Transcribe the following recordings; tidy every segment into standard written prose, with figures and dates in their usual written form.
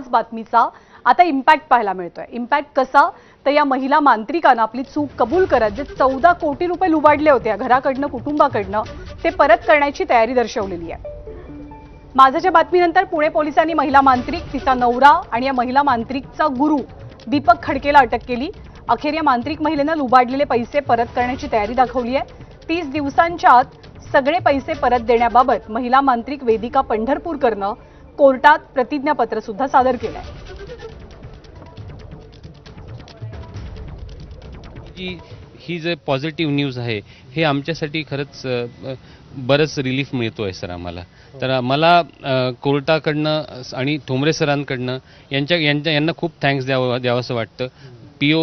त्याच बातमीचा आता इम्पॅक्ट पाहायला मिळतोय। इम्पॅक्ट कसा, तर या महिला मांत्रिकांना आपली चूक कबूल करत जे 14 कोटी रुपये लुबाडले होते घराकडनं कुटुंबाकडनं ते परत करण्याची तयारी दर्शवलेली आहे। माझ्याच्या बातमीनंतर पुणे पोलिसांनी महिला मांत्रिक, तिचा नवरा आणि या महिला मांत्रिकचा गुरु दीपक खडकेला अटक केली। अखेर या मांत्रिक महिलेनं लुबाडलेले पैसे परत करण्याची तयारी दाखवली आहे। 30 दिवसांच्या आत सगळे पैसे परत देण्याबाबत महिला मांत्रिक वेदिका पंढरपूरकरनं कोर्टात प्रतिज्ञापत्र सुद्धा सादर केलंय। ही जे पॉझिटिव्ह न्यूज आहे हे आमच्यासाठी खरंच बरंच रिलीफ मिळतोय सर आम्हाला। तर मला कोर्टाकडनं आणि ठोंबरे सरांकडनं यांना खूप थँक्स द्यावंसं वाटतं। PO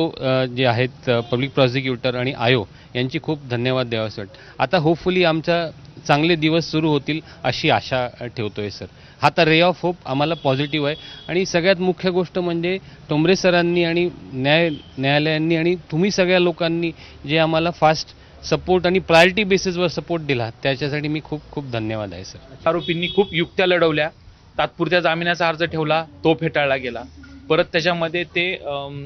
जे आहेत पब्लिक प्रॉसिक्युटर आणि आयो यांची खूप धन्यवाद द्यावंसं वाटतं। आता होपफुली आमच्या चांगले दिवस सुरू होतील अशी आशा ठेवतोय सर। हा तर रे ऑफ होप आम्हाला पॉझिटिव्ह आहे। आणि सगळ्यात मुख्य गोष्ट म्हणजे ठोंबरे सरांनी आणि न्यायालयांनी आणि तुम्ही सगळ्या लोकांनी जे आम्हाला फास्ट सपोर्ट आणि प्रायोरिटी बेसिसवर सपोर्ट दिला त्याच्यासाठी मी खूप खूप धन्यवाद आहे सर। आरोपींनी खूप युक्त्या लढवल्या, तात्पुरत्या जामिनाचा अर्ज ठेवला, तो फेटाळला गेला। परत त्याच्यामध्ये ते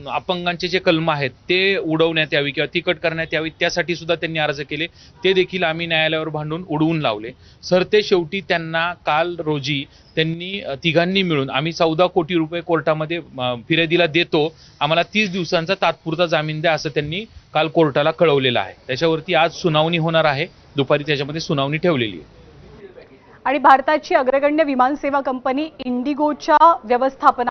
अपंगांचे जे कलम आहेत ते उडवण्यात यावी किंवा ती कट करण्यात यावी त्यासाठी सुद्धा त्यांनी अर्ज केले, ते देखील आम्ही न्यायालयावर भांडून उडवून लावले। सरते शेवटी त्यांना काल रोजी त्यांनी तिघांनी मिळून आम्ही 14 कोटी रुपये कोर्टामध्ये फिर्यादीला देतो, आम्हाला 30 दिवसांचा तात्पुरता जामीन द्या असं त्यांनी काल कोर्टाला कळवलेलं आहे। त्याच्यावरती आज सुनावणी होणार आहे, दुपारी त्याच्यामध्ये सुनावणी ठेवलेली आहे। आणि भारताची अग्रगण्य विमानसेवा कंपनी इंडिगोच्या व्यवस्थापना